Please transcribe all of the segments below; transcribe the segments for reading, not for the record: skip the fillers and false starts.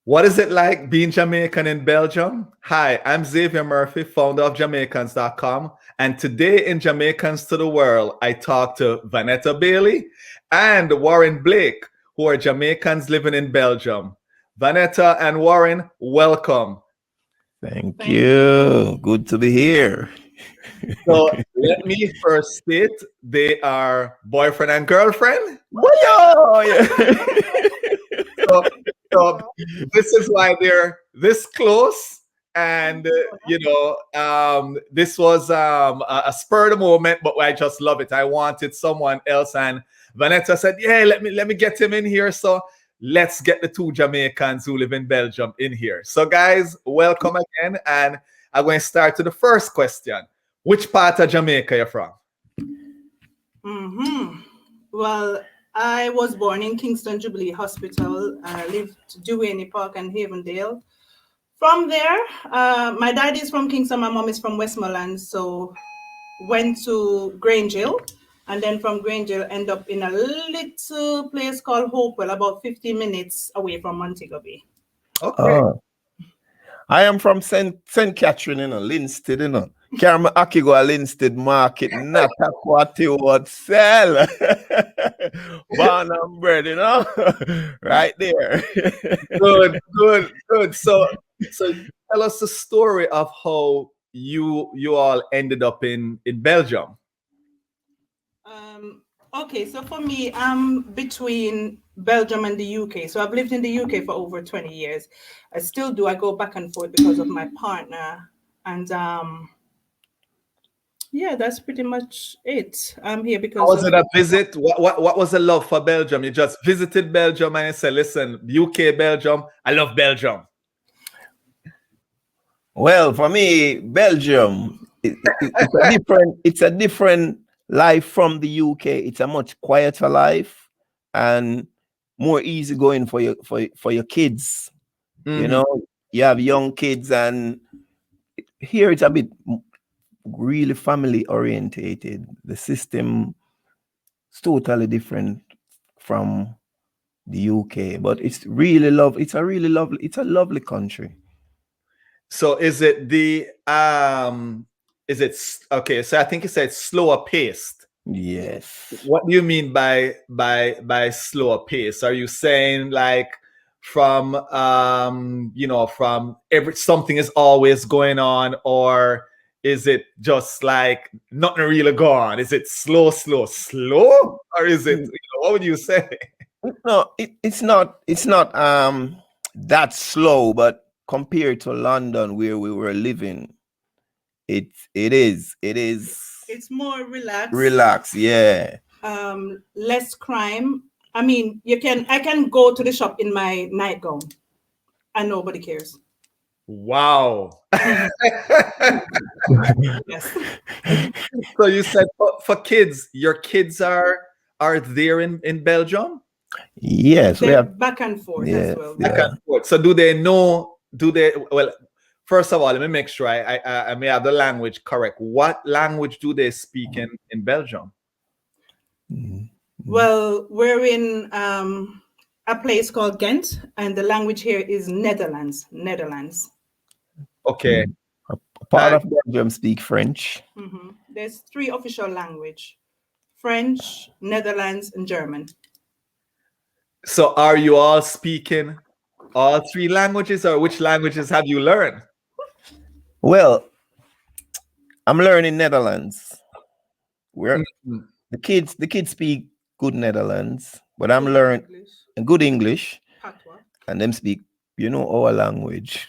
What is it like being Jamaican in Belgium? Hi, I'm Xavier Murphy, founder of Jamaicans.com. And today in Jamaicans to the World, I talk to VONETTA Bailey and Warren Blake, who are Jamaicans living in Belgium. VONETTA and Warren, welcome. Thank you. Good to be here. So let me first state they are boyfriend and girlfriend. So, so this is why they're this close. And this was a spur of the moment, but I just love it. I wanted someone else, and VONETTA said, "Yeah, let me get him in here." So let's get the two Jamaicans who live in Belgium in here. So, guys, welcome again, and I'm going to start to the first question. Which part of Jamaica you're from? Well, I was born in Kingston Jubilee Hospital. I lived Duaney Park and Havendale. From there, my dad is from Kingston, my mom is from Westmoreland, so went to Grange Hill, and then from Grange Hill end up in a little place called Hopewell, about 15 minutes away from Montego Bay. Okay. I am from St. Catherine, Linstead, Carmen Akigo Linstead Market, not a quality what sell. Born and bred, right there. Good. So tell us the story of how you all ended up in Belgium. Okay, so for me, I'm between Belgium and the UK. So I've lived in the UK for over 20 years. I still do. I go back and forth because of my partner. And yeah, that's pretty much it. I'm here because was it a visit? What was the love for Belgium? You just visited Belgium and you said, listen, UK, Belgium, I love Belgium. Well, for me, Belgium, it's a different life from the UK. It's a much quieter life and more easygoing for your kids. Mm-hmm. You have young kids, and here it's a bit really family orientated. The system is totally different from the UK, but it's really it's a lovely country. So is it okay? So I think you said slower paced. Yes. What do you mean by slower pace? Are you saying like from from something is always going on, or is it just like nothing really going on? Is it slow, or is it what would you say? No, it's not that slow, but compared to London where we were living, it is. It's more relaxed. Relax, yeah. Less crime. I mean, I can go to the shop in my nightgown and nobody cares. Wow. Yes. So you said for kids, your kids are there in Belgium? Yes, we have back and forth as well. Back and forth. So do they know? Well, first of all, let me make sure I may have the language correct. What language do they speak in Belgium? Well, we're in a place called Ghent, and the language here is Netherlands. Okay. A part of Belgium speak French. There's 3 official languages: French, Netherlands, and German. So are you all speaking all 3 languages, or which languages have you learned? Well, I'm learning Netherlands. The kids speak good Netherlands, but I'm learning good English. And them speak, our language.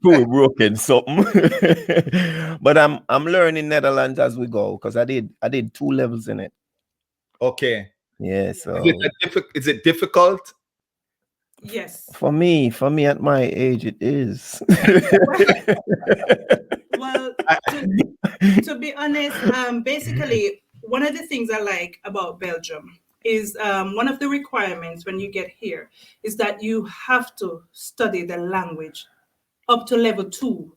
Full broken something. But I'm learning Netherlands as we go, because I did 2 levels in it. Okay. Yeah. So is it difficult? Yes. For me at my age, it is. Well, to be honest, basically, one of the things I like about Belgium is one of the requirements when you get here is that you have to study the language up to level 2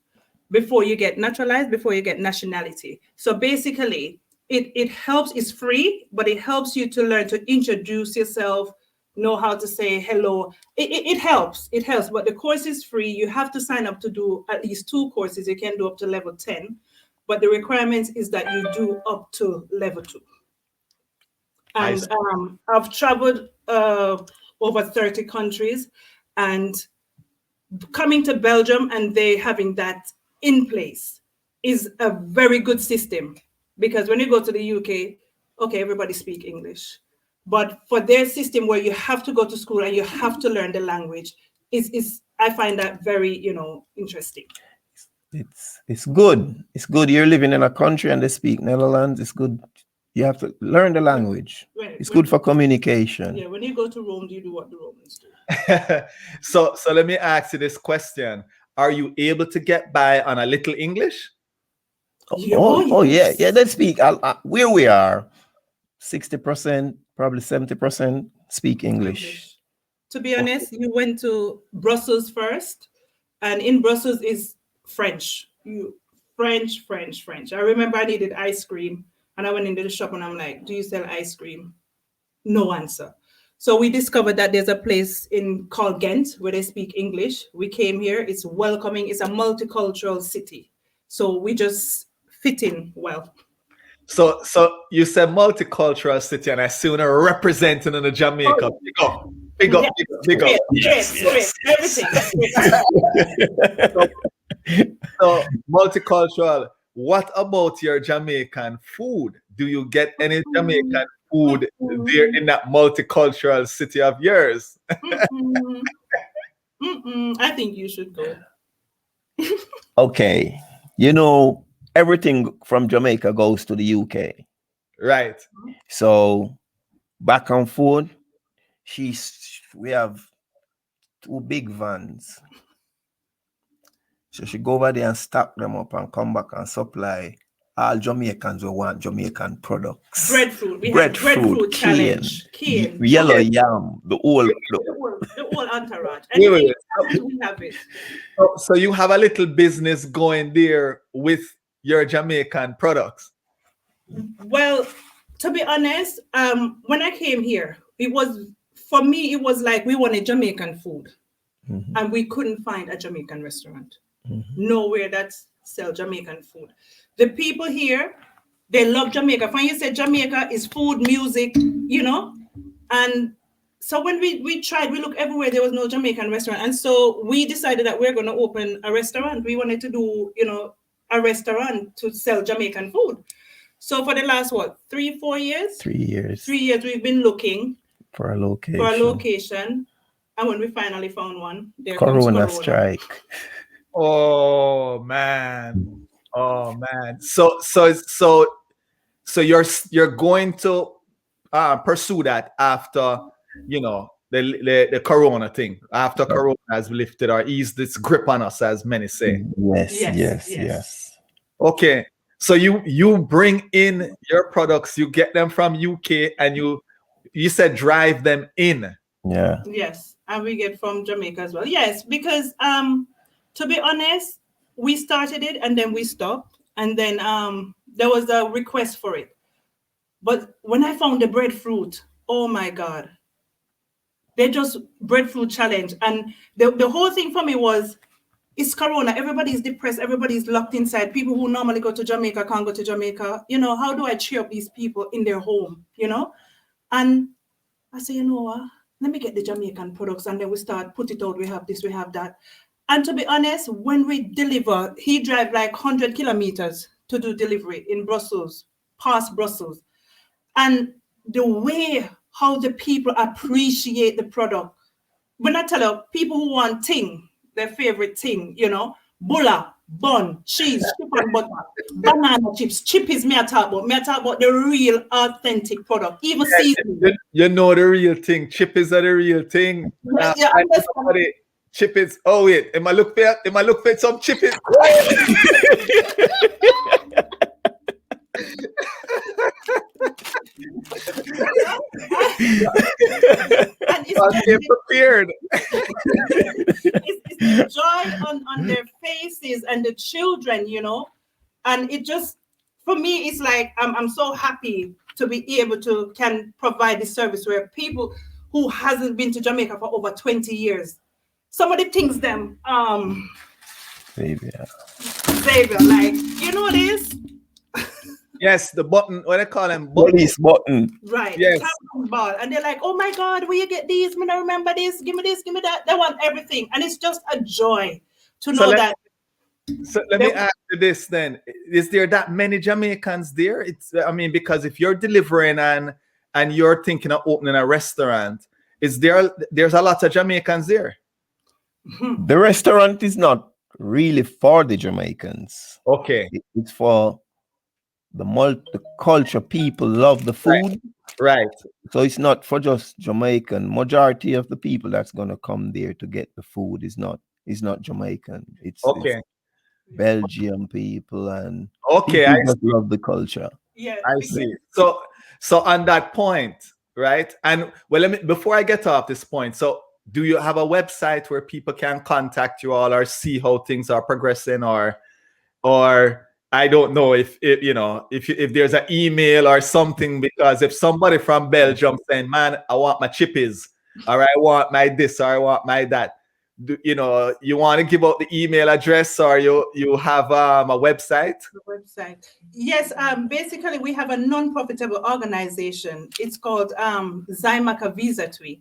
before you get naturalized, before you get nationality. So basically, it helps, it's free, but it helps you to learn to introduce yourself, know how to say hello. It helps. It helps. But the course is free. You have to sign up to do at least 2 courses. You can do up to level 10. But the requirement is that you do up to level 2. And I've traveled over 30 countries, and coming to Belgium and they having that in place is a very good system, because when you go to the UK, okay, everybody speak English, but for their system where you have to go to school and you have to learn the language is I find that very, interesting. It's good. It's good. You're living in a country and they speak Netherlands. It's good. You have to learn the language. It's good for communication. Yeah, when you go to Rome, do you do what the Romans do? So let me ask you this question. Are you able to get by on a little English? Yeah. They speak. Where we are, 60%, probably 70% speak English. To be honest, you went to Brussels first, and in Brussels is French. French. I remember I needed ice cream, and I went into the shop and I'm like, do you sell ice cream? No answer. So we discovered that there's a place called Ghent where they speak English. We came here. It's welcoming. It's a multicultural city. So we just fit in well. So you said multicultural city, and I see you representing in the Jamaica. Big up. Yes. Everything. So multicultural. What about your Jamaican food? Do you get any Jamaican food there in that multicultural city of yours? I think you should go. Okay. Everything from Jamaica goes to the UK. Right. So back on food, we have 2 big vans. So she go over there and stack them up and come back and supply all Jamaicans who want Jamaican products. Breadfruit. We have breadfruit challenge. Cane. Yellow yam. The whole entourage. We have it. So you have a little business going there with your Jamaican products. Well, to be honest, when I came here, it was like we wanted Jamaican food, and we couldn't find a Jamaican restaurant. Nowhere that sell Jamaican food. The people here, they love Jamaica. When you say Jamaica is food, music, and so when we tried, we looked everywhere, there was no Jamaican restaurant. And so we decided that we're going to open a restaurant. We wanted to do, a restaurant to sell Jamaican food. So for the last, 3-4 years? 3 years. 3 years we've been looking for a location. And when we finally found one, there comes Corona strike. Oh man. So you're going to pursue that after the Corona thing, after Corona has lifted or eased its grip on us, as many say. Yes. Okay, so you bring in your products, you get them from UK, and you said drive them in. Yeah. Yes, and we get from Jamaica as well. Yes, because to be honest, we started it and then we stopped, and then there was a request for it. But when I found the breadfruit, oh my God, they just breadfruit challenge, and the whole thing for me was, it's Corona. Everybody's depressed. Everybody's locked inside. People who normally go to Jamaica can't go to Jamaica. How do I cheer up these people in their home? And I say, what? Let me get the Jamaican products, and then we start put it out. We have this, we have that. And to be honest, when we deliver, he drive like 100 kilometers to do delivery in Brussels, past Brussels. And the way how the people appreciate the product. When I tell you, people who want ting, their favorite thing, bulla, bun, cheese, chip and butter, banana chips. Chip is me I talk about the real authentic product. Even seasoning. The real thing. Chip is the real thing. Chip is. Oh wait, am I look for some chip is? And it's prepared. It's the joy on their faces and the children, and it just, for me, it's like I'm so happy to be able to can provide this service where people who hasn't been to Jamaica for over 20 years. Some of the things them, Xavier, like, you know this? Yes, the button, what they call them? police button. Right. Yes. Ball. And they're like, oh my God, where you get these? I don't remember this. Give me this, give me that. They want everything. And it's just a joy to know that. So let me ask you this then. Is there that many Jamaicans there? I mean, because if you're delivering and you're thinking of opening a restaurant, there's a lot of Jamaicans there? The restaurant is not really for the Jamaicans. Okay. It's for the multicultural people love the food. Right. So it's not for just Jamaican. Majority of the people that's gonna come there to get the food is not Jamaican. It's Belgium people and okay, people that love the culture. Yeah, I see. So on that point, right? And well, before I get off this point, so do you have a website where people can contact you all or see how things are progressing, or I don't know if there's an email or something, because if somebody from Belgium saying, man, I want my chippies, or I want my this, or I want my that, you want to give out the email address, or you have a website? Yes, basically we have a non-profitable organization. It's called Zaimaka Visa Tui.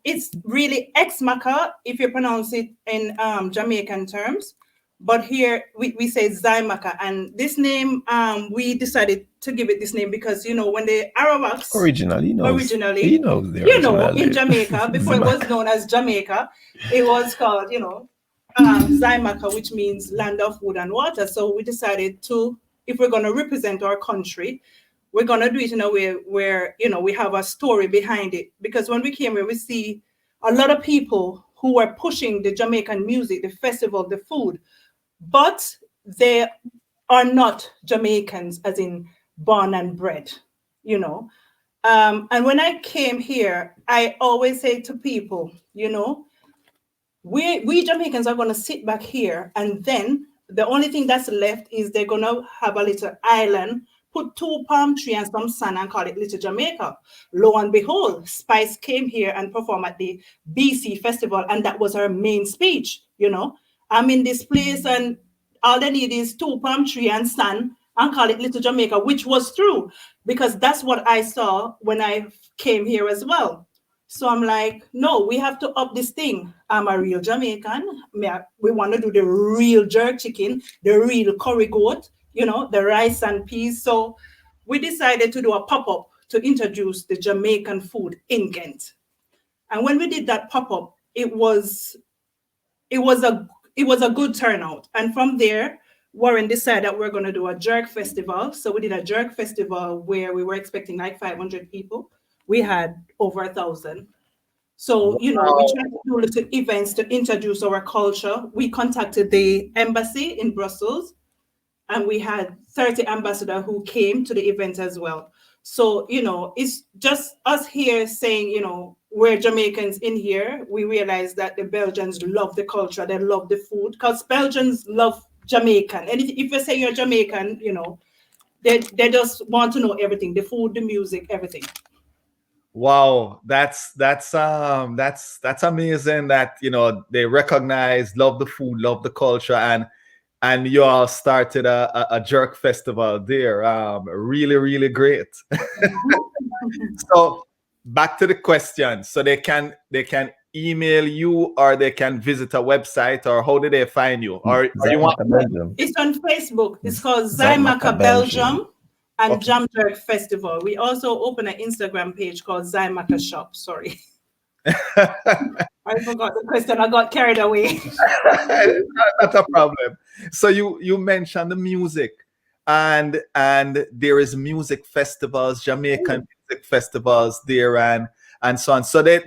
It's really ex-Maka if you pronounce it in Jamaican terms. But here we say Zaimaka, and this name we decided to give it this name because when the Arawaks originally in Jamaica before it was known as Jamaica, it was called Zaimaka, which means land of wood and water. So we decided if we're going to represent our country, we're going to do it in a way where we have a story behind it. Because when we came here, we see a lot of people who were pushing the Jamaican music, the festival, the food, but they are not Jamaicans, as in born and bred, And when I came here, I always say to people, we Jamaicans are going to sit back here, and then the only thing that's left is they're going to have a little island, put 2 palm trees and some sand and call it Little Jamaica. Lo and behold, Spice came here and performed at the BC Festival, and that was her main speech, I'm in this place and all they need is 2 palm trees and sand and call it Little Jamaica, which was true because that's what I saw when I came here as well. So I'm like, no, we have to up this thing. I'm a real Jamaican. We want to do the real jerk chicken, the real curry goat, the rice and peas. So we decided to do a pop-up to introduce the Jamaican food in Ghent. And when we did that pop-up, it was a good turnout. And from there, Warren decided that we're going to do a jerk festival. So we did a jerk festival where we were expecting like 500 people. We had over 1,000. So, we tried to do little events to introduce our culture. We contacted the embassy in Brussels, and we had 30 ambassadors who came to the event as well. So, it's just us here saying, we're Jamaicans in here. We realize that the Belgians love the culture. They love the food because Belgians love Jamaican. And if you say you're Jamaican, they just want to know everything, the food, the music, everything. Wow, that's amazing that they recognize, love the food, love the culture, and you all started a jerk festival there. Really, really great. So back to the question. So they can email you, or they can visit a website, or how do they find you? Or you want? It's on Facebook. It's called Zaimaka Belgium and Jam Jerk Festival. We also open an Instagram page called Zaimaka Shop. Sorry. I forgot the question. I got carried away. Not a problem. So you mentioned the music, and there is music festivals, Jamaican music festivals there, and so on. So the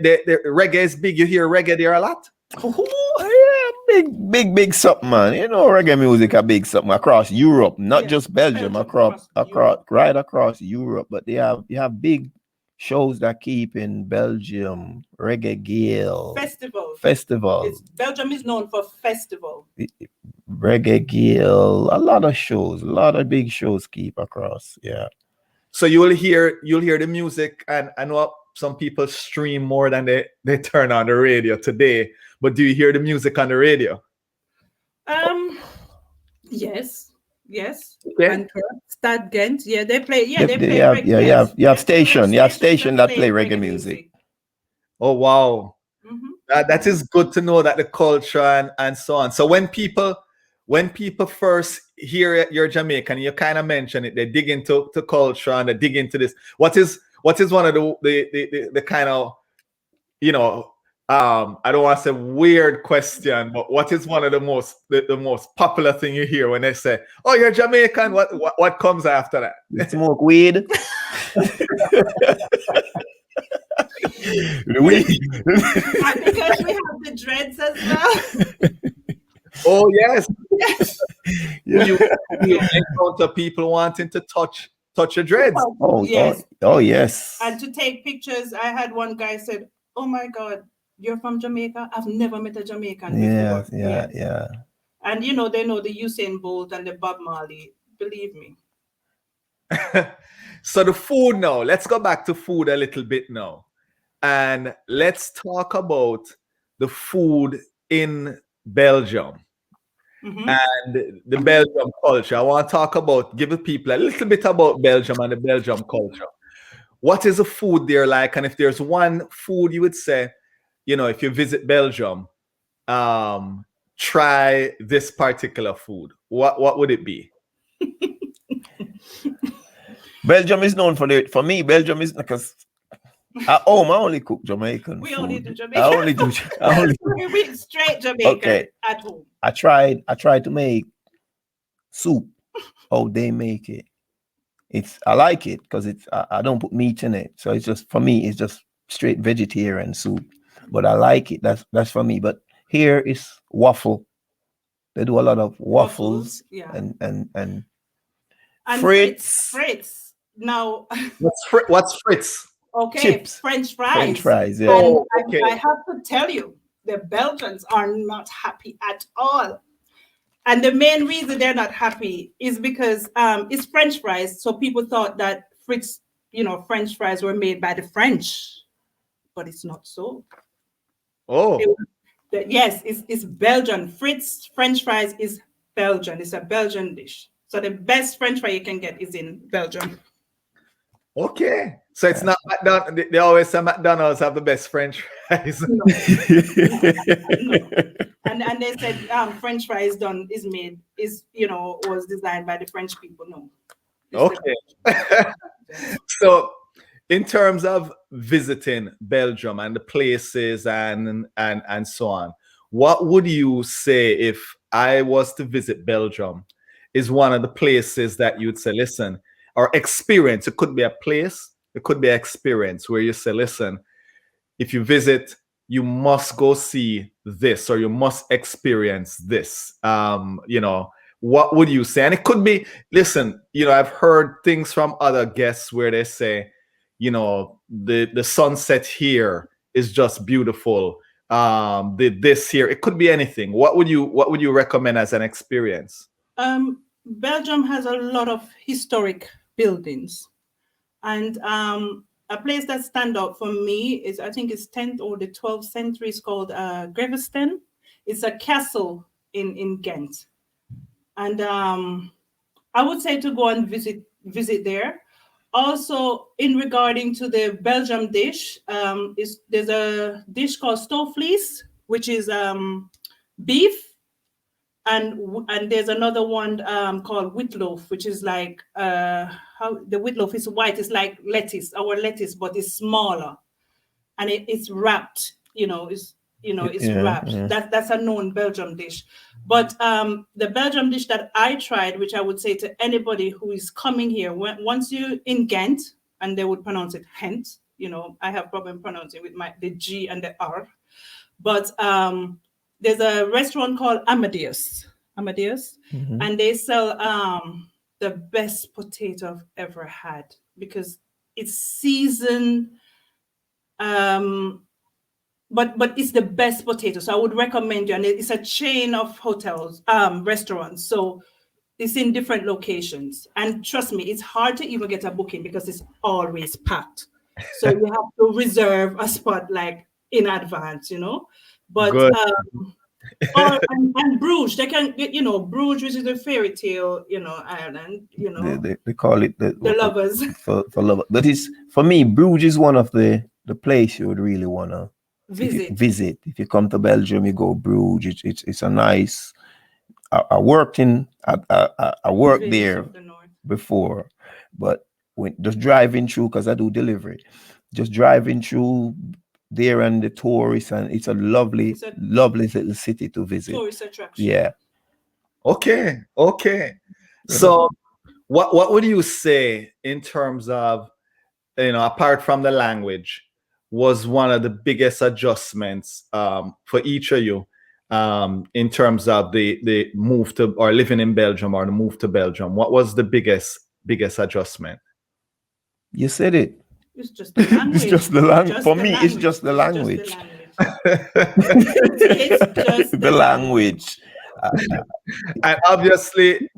reggae is big. You hear reggae there a lot? Yeah, big something, man. Reggae music a big something across Europe, not just Belgium, across right across Europe. But you have big shows that keep in Belgium, Reggae Gale. Festival. Belgium is known for festival. Reggae Gale, a lot of big shows keep across, yeah. So you'll hear the music, and what some people stream more than they turn on the radio today. But do you hear the music on the radio? Yes. Okay. And Stad Gent, yeah, they play. Yeah, they They play. have, reggae. yeah, Yes. you have station that play reggae reggae music. Oh wow. Mhm. That is good to know that the culture and so on. So when people first hear you're Jamaican, you kind of mention it, they dig into culture and they dig into this. What is one of the kind of, you know, I don't want to say weird question, but what is one of the most popular thing you hear when they say, "Oh, you're Jamaican"? What comes after that? You smoke weed. And because we have the dreads as well. Oh yes. Yes. You encounter people wanting to touch your dreads. Yes. Oh yes. And to take pictures, I had one guy said, "Oh my God, you're from Jamaica? I've never met a Jamaican before." Yeah. And you know, they know the Usain Bolt and the Bob Marley. Believe me. So the food now. Let's go back to food a little bit now, and let's talk about the food in Belgium. And the Belgium culture. I want to give the people a little bit about Belgium and the Belgium culture. What is the food there like? And if there's one food you would say, you know, if you visit Belgium, try this particular food, what would it be? Belgium is known for me, Belgium is because at home I only cook Jamaican We food. only do Jamaican. I only we straight Jamaican at home. I tried to make soup how they make it. I like it because I don't put meat in it. So it's just, for me, it's just straight vegetarian soup. But I like it. That's for me. But here is waffle. They do a lot of waffles yeah. and Fritz. Fritz. Now what's Fritz? Okay, chips. French fries. French fries, yeah. Oh, okay. I have to tell you, the Belgians are not happy at all. And the main reason they're not happy is because it's French fries. So people thought that Fritz, French fries were made by the French, but it's not so. Oh. Yes, it's Belgian. Fritz French fries is Belgian. It's a Belgian dish. So the best French fry you can get is in Belgium. Okay. So it's not McDonald's. They always say McDonald's have the best French fries. No. And they said French fries was designed by the French people. No. Okay. So in terms of visiting Belgium and the places and so on, what would you say if I was to visit Belgium is one of the places that you'd say, listen, or experience? It could be a place, it could be an experience where you say, listen, if you visit, you must go see this or you must experience this. What would you say? And it could be, listen, I've heard things from other guests where they say, the sunset here is just beautiful. This here, it could be anything. What would you recommend as an experience? Belgium has a lot of historic buildings, and a place that stands out for me is, I think it's 10th or the 12th century. It's called Grevesten. It's a castle in Ghent, and I would say to go and visit there. Also, in regarding to the Belgium dish, there's a dish called stoofvlees, which is beef. And there's another one called witloaf, which is like how the witloaf is white. It's like our lettuce, but it's smaller, and it's wrapped. It's wrapped. Yeah. That's a known Belgium dish. But the Belgium dish that I tried, which I would say to anybody who is coming here, once you're in Ghent, and they would pronounce it Hent. I have problem pronouncing with the G and the R, but there's a restaurant called Amadeus, and they sell the best potato I've ever had because it's seasoned, but it's the best potato. So I would recommend you, and it's a chain of hotels, restaurants. So it's in different locations, and trust me, it's hard to even get a booking because it's always packed. So you have to reserve a spot like in advance, But Good. and Bruges, they can get, Bruges, which is a fairy tale, island, They call it the lovers. for love. But it's for me, Bruges is one of the place you would really wanna visit. If you come to Belgium, you go Bruges. It's a nice. I worked there before, but when just driving through, because I do delivery, just driving through there and the tourists, and it's a lovely little city to visit. Tourist attraction. Yeah. Okay. So what would you say in terms of, apart from the language, was one of the biggest adjustments for each of you in terms of the move to, or living in Belgium, or the move to Belgium? What was the biggest adjustment? You said it. It's just the language. It's just the language. For me, it's just the language. It's just the language. And obviously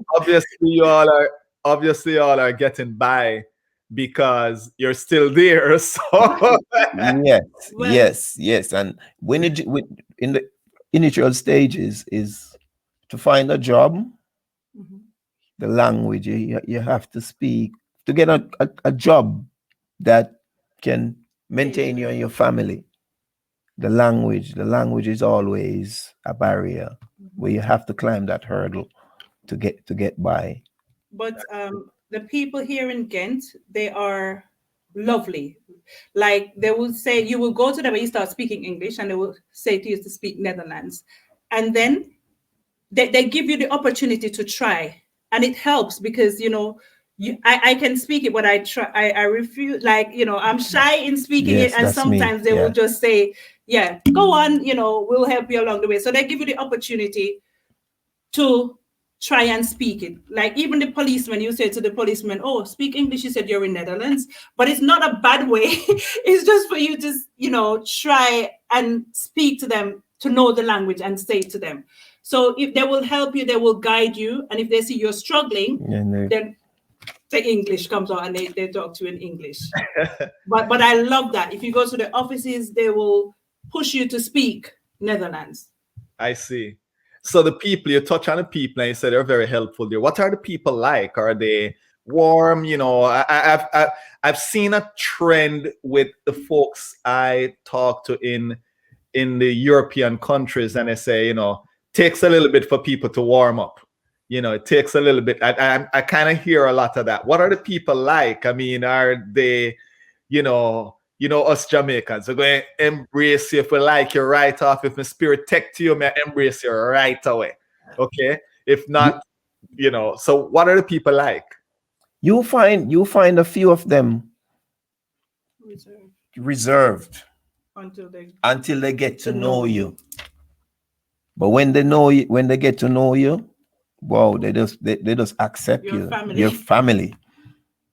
you all are getting by because you're still there. So yes. And when in the initial stages is to find a job, the language you have to speak to get a job that can maintain you and your family. The language is always a barrier where you have to climb that hurdle to get by. But the people here in Ghent, they are lovely. Like they will say, you will go to them and you start speaking English, and they will say to you to speak Netherlands, and then they give you the opportunity to try, and it helps because I can speak it, but I refuse. Like I'm shy in speaking it, and sometimes they will just say, "Yeah, go on. We'll help you along the way." So they give you the opportunity to try and speak it. Like even the policeman, you say to the policeman, "Oh, speak English." You said you're in Netherlands, but it's not a bad way. It's just for you to try and speak to them, to know the language and say to them. So if they will help you, they will guide you, and if they see you're struggling, then the English comes out and they talk to you in English. but I love that. If you go to the offices, they will push you to speak Netherlands. I see. So the people, you touch on the people and you said they're very helpful there. What are the people like? Are they warm? I've seen a trend with the folks I talk to in the European countries, and they say, takes a little bit for people to warm up. It takes a little bit. I kind of hear a lot of that. What are the people like? I mean, are they, us Jamaicans are going to embrace you if we like you right off. If my spirit take to you, may I embrace you right away. Okay. If not, so what are the people like? You'll find a few of them reserved until they get to know you. But when they get to know you, wow, they just accept you. Your family.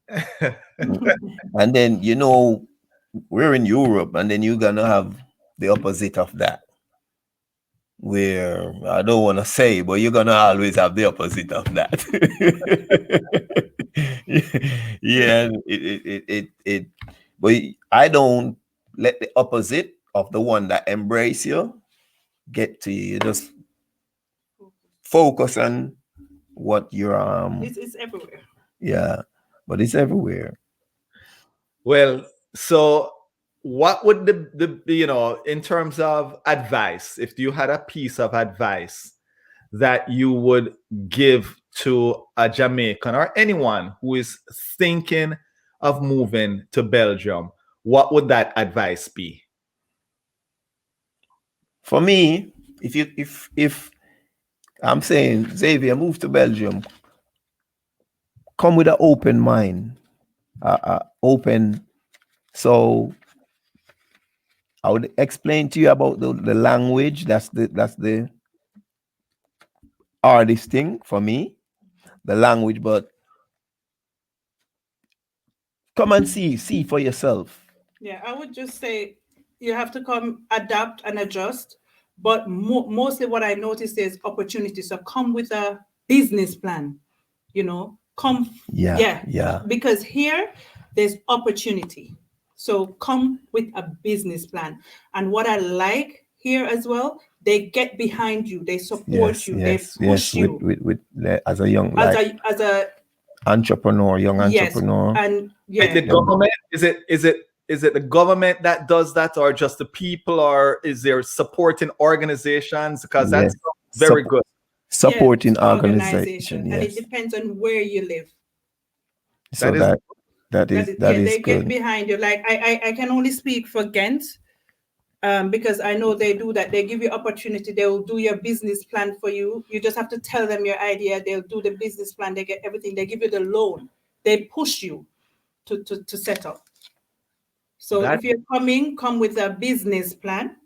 And then we're in Europe, and then you're gonna have the opposite of that. Where I don't want to say, but you're gonna always have the opposite of that. Yeah, it. But I don't let the opposite of the one that embrace you get to you. You just focus on what you're It's everywhere. Yeah, but it's everywhere. Well, so what would the in terms of advice, if you had a piece of advice that you would give to a Jamaican or anyone who is thinking of moving to Belgium, what would that advice be? For me, if I'm saying, Xavier, move to Belgium, come with an open mind, open. So I would explain to you about the language. That's the hardest thing for me, the language. But come and see for yourself. Yeah, I would just say you have to come, adapt and adjust. But mostly what I noticed is opportunities. So come with a business plan, come. Yeah. Because here there's opportunity. So come with a business plan. And what I like here as well, they get behind you, they support you, they push you. With as a young, as like, a entrepreneur, young entrepreneur. And Like the government, is it the government that does that, or just the people, or is there supporting organizations? Because that's very good. Supporting organization, and it depends on where you live. So that is they good. get behind you. Like I can only speak for Ghent, because I know they do that. They give you opportunity. They will do your business plan for you. You just have to tell them your idea. They'll do the business plan. They get everything. They give you the loan. They push you to set up. So if you're come with a business plan.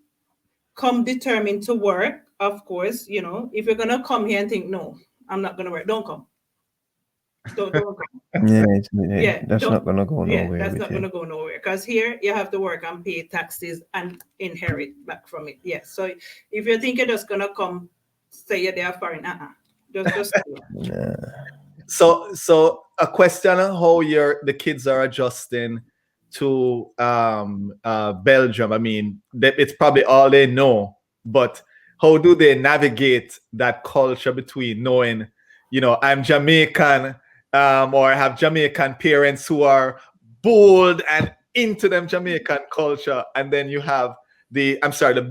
Come determined to work, of course. You know, if you're gonna come here and think, no, I'm not gonna work, don't come. Don't come. That's not gonna go nowhere. That's not gonna go nowhere. Because here you have to work and pay taxes and inherit back from it. Yes. So if you think you're just gonna come, say you're there foreign, just So a question on how the kids are adjusting to Belgium. I mean, it's probably all they know, but how do they navigate that culture between knowing, you know, I'm Jamaican, or I have Jamaican parents who are bold and into them Jamaican culture, and then you have the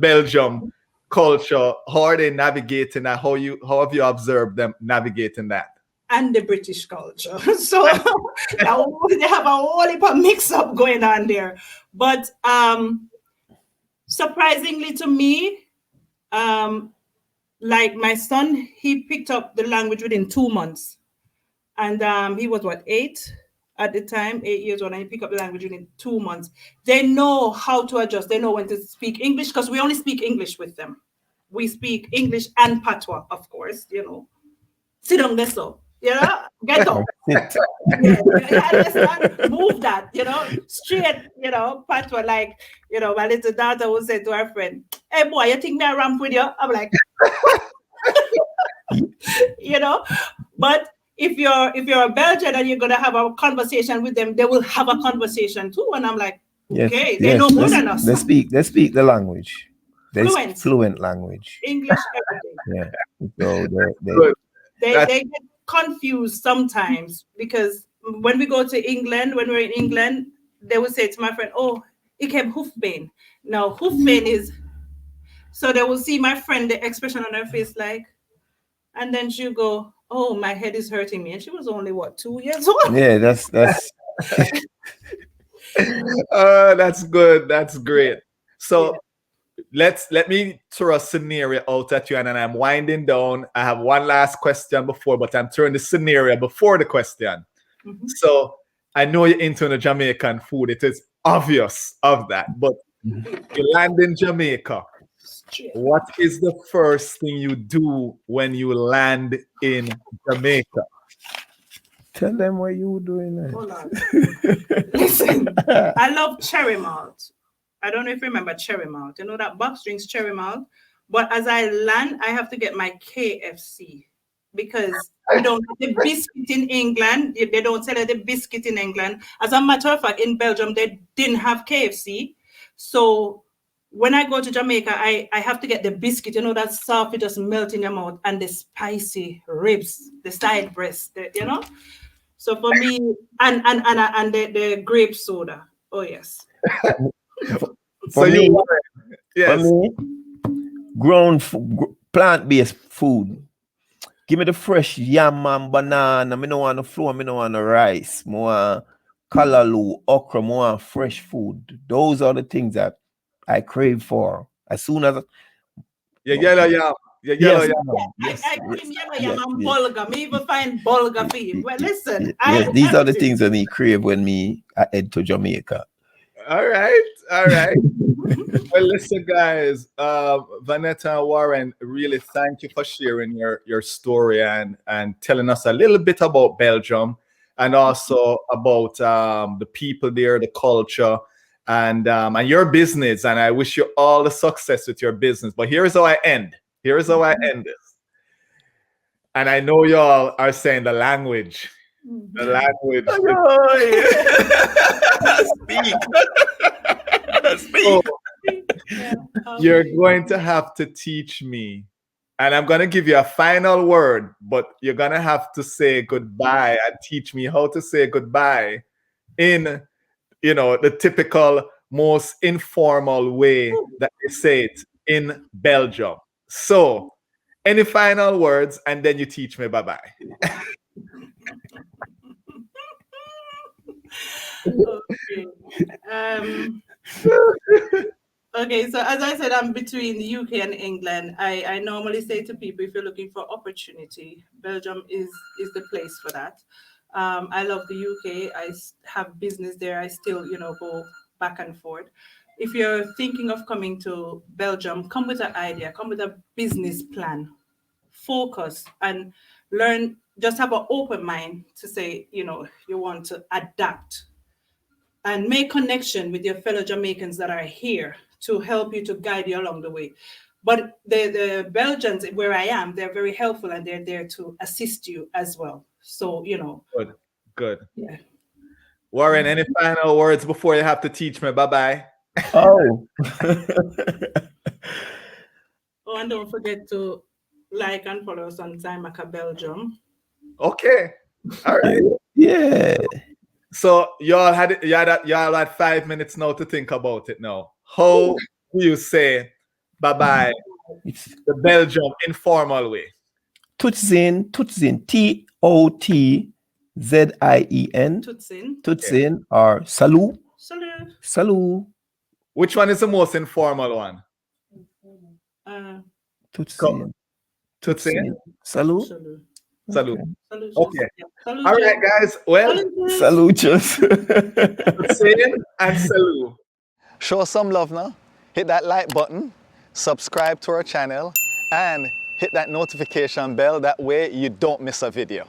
Belgium culture. How are they navigating that? How have you observed them navigating that? And the British culture. So they have a whole heap of mix-up going on there. But surprisingly to me, like my son, he picked up the language within 2 months. And he was, 8 at the time, 8 years old, and he picked up the language within 2 months. They know how to adjust. They know when to speak English, because we only speak English with them. We speak English and patois, of course, you know. Sit down there, so. You know, get up. Move that, you know, straight, you know, patois. Like, you know, my little daughter would say to her friend, hey boy, you think me I ramp with you? I'm like, you know, but if you're a Belgian and you're gonna have a conversation with them, they will have a conversation too. And I'm like, okay, they know more than us. They speak the language. Fluent language. English, everything. So they get confused sometimes, because when we go to England, when we're in England, they will say to my friend, oh, ik heb hoofdpijn. Now, hoofdpijn is, so they will see my friend, the expression on her face, like, and then she'll go, oh, my head is hurting me. And she was only, 2 years old? Yeah, that's that's good. That's great. So let me throw a scenario out at you, and then I'm winding down. I have one last question but I'm throwing the scenario before the question. Mm-hmm. So I know you're into the Jamaican food. It is obvious of that, but you land in Jamaica. What is the first thing you do when you land in Jamaica? Tell them what you were doing there. Hold on. Listen, I love cherry malt. I don't know if you remember cherry malt. You know that box drinks cherry malt? But as I land, I have to get my KFC, because we don't have the biscuit in England. They don't sell the biscuit in England. As a matter of fact, in Belgium, they didn't have KFC. So when I go to Jamaica, I have to get the biscuit, you know, that soft, it just melt in your mouth, and the spicy ribs, the side breast, you know? So for me, and the grape soda. Oh, yes. For me, grown plant-based food. Give me the fresh yam and banana. I don't want the flour. I don't want the rice. More callaloo, okra, more fresh food. Those are the things that I crave for. As soon as yellow yam. Yes. I cream yellow yam and bulgur. Me even find bulgur for you. Well, listen. These are the things that I crave when I head to Jamaica. All right. Well, listen, guys. VONETTA and Warren, really thank you for sharing your story and telling us a little bit about Belgium, and also about the people there, the culture, and your business. And I wish you all the success with your business. But here's how I end. This. And I know y'all are saying the language. The language. Speak. wanna speak. So Yeah, you're going to have to teach me, and I'm gonna give you a final word, but you're gonna have to say goodbye and teach me how to say goodbye in, the typical, most informal way that they say it in Belgium. So, any final words, and then you teach me bye-bye. okay. Okay, so as I said, I'm between the UK and England. I normally say to people, if you're looking for opportunity, Belgium is the place for that. I love the UK. Have business there. I still, go back and forth. If you're thinking of coming to Belgium, come with an idea, come with a business plan, focus and learn, just have an open mind to say, you want to adapt and make connection with your fellow Jamaicans that are here to help you, to guide you along the way. But the Belgians, where I am, they're very helpful and they're there to assist you as well. So, Good. Yeah. Warren, any final words before you have to teach me bye-bye? Oh. Oh, and don't forget to like and follow us on Zymaka Belgium. Okay. All right. Yeah. So y'all had 5 minutes now to think about it now. How do you say bye-bye the Belgium informal way? Tutsin, Tutzin, Tutsin, or salut. Salut. Which one is the most informal one? Tutsin. Tutsin? Salut. Salut. Okay. Okay. All right, guys. Well, Salut. Tutsin and salut. Show us some love now. Hit that like button, subscribe to our channel, and hit that notification bell. That way you don't miss a video.